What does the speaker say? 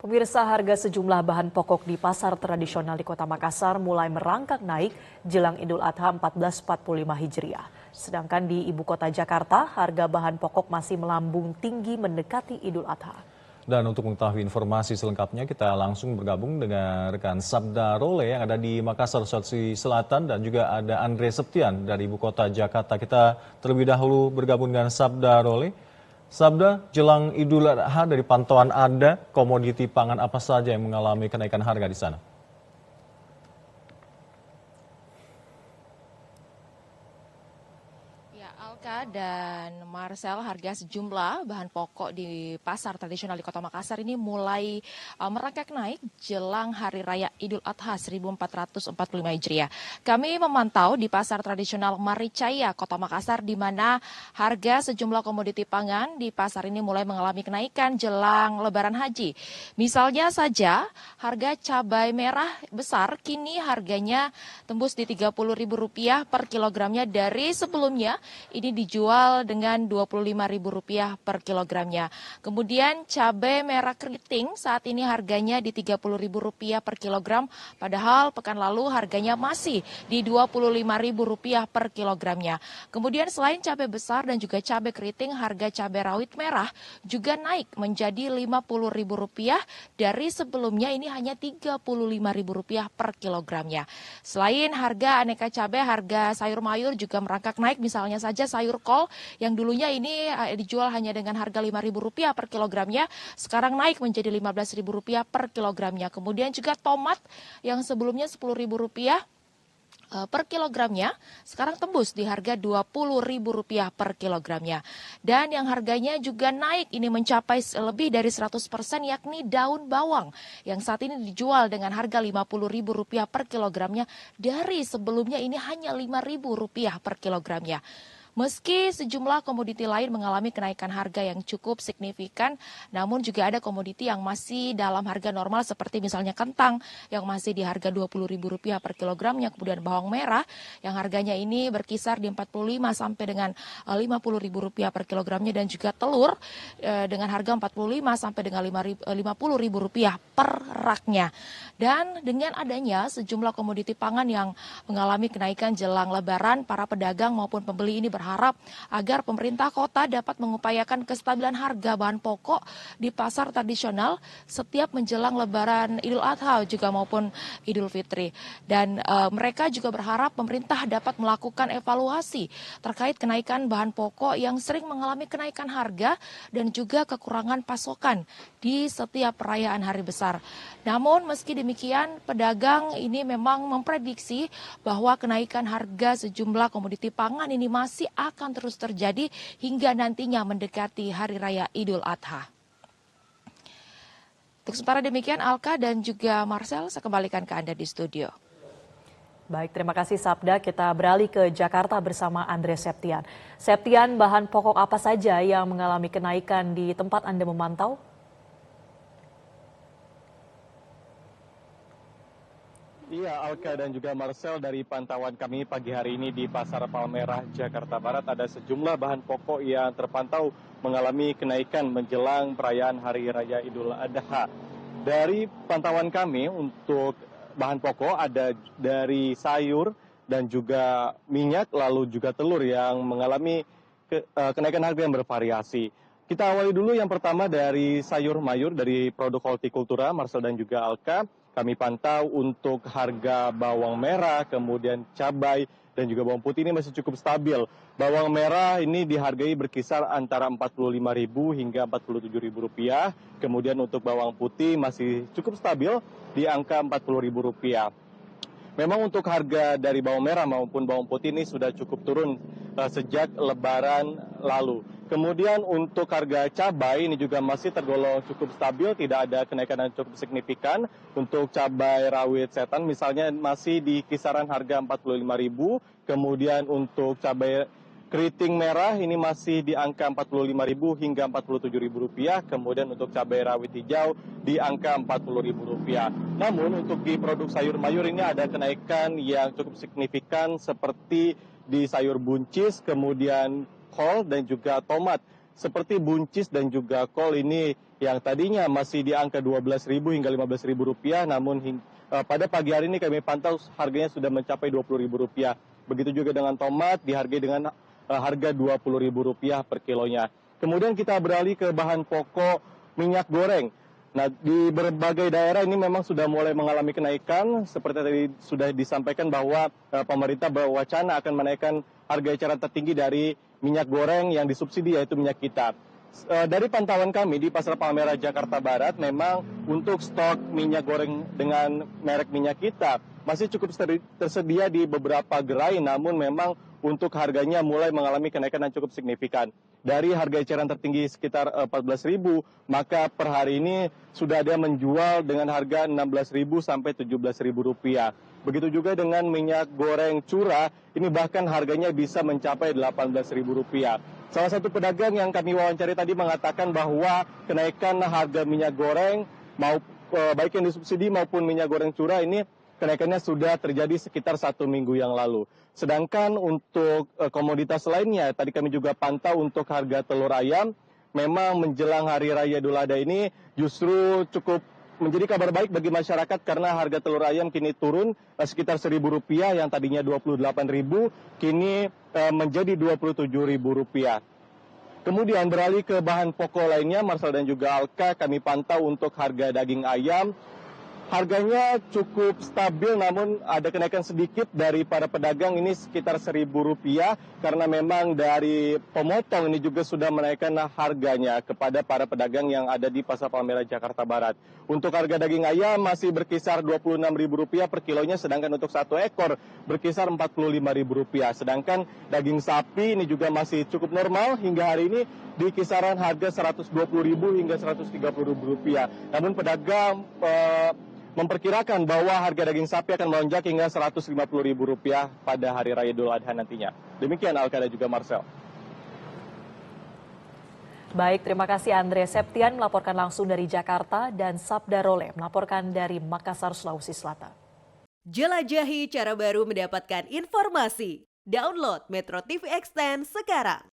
Pemirsa, harga sejumlah bahan pokok di pasar tradisional di Kota Makassar mulai merangkak naik jelang Idul Adha 1445 Hijriah. Sedangkan di ibu kota Jakarta, harga bahan pokok masih melambung tinggi mendekati Idul Adha. Dan untuk mengetahui informasi selengkapnya, kita langsung bergabung dengan rekan Sabda Role yang ada di Makassar, Sulawesi Selatan, dan juga ada Andre Septian dari ibu kota Jakarta. Kita terlebih dahulu bergabung dengan Sabda Role. Sabda, jelang Idul Adha dari pantauan Anda, komoditi pangan apa saja yang mengalami kenaikan harga di sana? Alka dan Marcel, harga sejumlah bahan pokok di pasar tradisional di Kota Makassar ini mulai merangkak naik jelang Hari Raya Idul Adha 1445 Hijriah. Kami memantau di pasar tradisional Maricaya, Kota Makassar, di mana harga sejumlah komoditi pangan di pasar ini mulai mengalami kenaikan jelang Lebaran Haji. Misalnya saja, harga cabai merah besar kini harganya tembus di Rp30.000 per kilogramnya dari sebelumnya ini dijual dengan Rp25.000 per kilogramnya. Kemudian cabai merah keriting saat ini harganya di Rp30.000 per kilogram, padahal pekan lalu harganya masih di Rp25.000 per kilogramnya. Kemudian selain cabai besar dan juga cabai keriting, harga cabai rawit merah juga naik menjadi Rp50.000 dari sebelumnya ini hanya Rp35.000 per kilogramnya. Selain harga aneka cabai, harga sayur mayur juga merangkak naik, misalnya saja sayur kol yang dulunya ini dijual hanya dengan harga Rp5.000 per kilogramnya, sekarang naik menjadi Rp15.000 per kilogramnya. Kemudian juga tomat yang sebelumnya Rp10.000 per kilogramnya, sekarang tembus di harga Rp20.000 per kilogramnya. Dan yang harganya juga naik ini mencapai lebih dari 100%, yakni daun bawang yang saat ini dijual dengan harga Rp50.000 per kilogramnya dari sebelumnya ini hanya Rp5.000 per kilogramnya. Meski sejumlah komoditi lain mengalami kenaikan harga yang cukup signifikan, namun juga ada komoditi yang masih dalam harga normal seperti misalnya kentang yang masih di harga Rp20.000 per kilogramnya, kemudian bawang merah yang harganya ini berkisar di Rp45 sampai dengan Rp50.000 per kilogramnya, dan juga telur dengan harga Rp45 sampai dengan Rp50.000 per raknya. Dan dengan adanya sejumlah komoditi pangan yang mengalami kenaikan jelang Lebaran, para pedagang maupun pembeli ini berharap agar pemerintah kota dapat mengupayakan kestabilan harga bahan pokok di pasar tradisional setiap menjelang Lebaran Idul Adha juga maupun Idul Fitri. Dan mereka juga berharap pemerintah dapat melakukan evaluasi terkait kenaikan bahan pokok yang sering mengalami kenaikan harga dan juga kekurangan pasokan di setiap perayaan hari besar. Namun meski demikian, pedagang ini memang memprediksi bahwa kenaikan harga sejumlah komoditi pangan ini masih akan terus terjadi hingga nantinya mendekati Hari Raya Idul Adha. Untuk sementara demikian, Alka dan juga Marcel, saya kembalikan ke Anda di studio. Baik, terima kasih Sabda. Kita beralih ke Jakarta bersama Andre Septian. Septian, bahan pokok apa saja yang mengalami kenaikan di tempat Anda memantau? Iya, Alka dan juga Marcel, dari pantauan kami pagi hari ini di Pasar Palmerah, Jakarta Barat, ada sejumlah bahan pokok yang terpantau mengalami kenaikan menjelang perayaan Hari Raya Idul Adha. Dari pantauan kami untuk bahan pokok ada dari sayur dan juga minyak, lalu juga telur yang mengalami kenaikan harga yang bervariasi. Kita awali dulu yang pertama dari sayur mayur dari produk hortikultura, Marcel dan juga Alka. Kami pantau untuk harga bawang merah, kemudian cabai, dan juga bawang putih ini masih cukup stabil. Bawang merah ini dihargai berkisar antara Rp45.000 hingga Rp47.000. Kemudian untuk bawang putih masih cukup stabil di angka Rp40.000. Memang untuk harga dari bawang merah maupun bawang putih ini sudah cukup turun sejak Lebaran lalu. Kemudian untuk harga cabai ini juga masih tergolong cukup stabil, tidak ada kenaikan yang cukup signifikan. Untuk cabai rawit setan misalnya masih di kisaran harga Rp45.000. Kemudian untuk cabai keriting merah ini masih di angka Rp45.000 hingga Rp47.000. Kemudian untuk cabai rawit hijau di angka Rp40.000. Namun untuk di produk sayur mayur ini ada kenaikan yang cukup signifikan seperti di sayur buncis, kemudian kol dan juga tomat. Seperti buncis dan juga kol ini yang tadinya masih di angka Rp12.000 hingga Rp15.000, namun pada pagi hari ini kami pantau harganya sudah mencapai Rp20.000. Begitu juga dengan tomat dihargai dengan harga Rp20.000 per kilonya. Kemudian kita beralih ke bahan pokok minyak goreng. Nah, di berbagai daerah ini memang sudah mulai mengalami kenaikan. Seperti tadi sudah disampaikan bahwa pemerintah berwacana akan menaikkan harga eceran tertinggi dari minyak goreng yang disubsidi, yaitu minyak kita. Dari pantauan kami di Pasar Palmerah Jakarta Barat, memang untuk stok minyak goreng dengan merek minyak kita masih cukup tersedia di beberapa gerai, namun memang untuk harganya mulai mengalami kenaikan yang cukup signifikan. Dari harga eceran tertinggi sekitar Rp14.000, maka per hari ini sudah ada yang menjual dengan harga Rp16.000 sampai Rp17.000. Begitu juga dengan minyak goreng curah, ini bahkan harganya bisa mencapai Rp18.000. Salah satu pedagang yang kami wawancari tadi mengatakan bahwa kenaikan harga minyak goreng, baik yang disubsidi maupun minyak goreng curah ini, kenaikannya sudah terjadi sekitar 1 minggu yang lalu. Sedangkan untuk komoditas lainnya, tadi kami juga pantau untuk harga telur ayam, memang menjelang Hari Raya Idul Adha ini justru cukup menjadi kabar baik bagi masyarakat karena harga telur ayam kini turun sekitar Rp1.000 yang tadinya Rp28.000, kini menjadi Rp27.000. Kemudian beralih ke bahan pokok lainnya, Marcel dan juga Alka, kami pantau untuk harga daging ayam. Harganya cukup stabil, namun ada kenaikan sedikit dari para pedagang, ini sekitar Rp1.000 karena memang dari pemotong ini juga sudah menaikkan harganya kepada para pedagang yang ada di Pasar Palmerah Jakarta Barat. Untuk harga daging ayam masih berkisar Rp26.000 per kilonya, sedangkan untuk 1 ekor berkisar Rp45.000. Sedangkan daging sapi ini juga masih cukup normal hingga hari ini di kisaran harga Rp120.000 hingga Rp130.000. Namun pedagang memperkirakan bahwa harga daging sapi akan melonjak hingga Rp150.000 pada Hari Raya Idul Adha nantinya. Demikian Alka dan juga Marcel. Baik, terima kasih Andre Septian melaporkan langsung dari Jakarta dan Sabda Role melaporkan dari Makassar, Sulawesi Selatan. Jelajahi cara baru mendapatkan informasi. Download Metro TV Extend sekarang.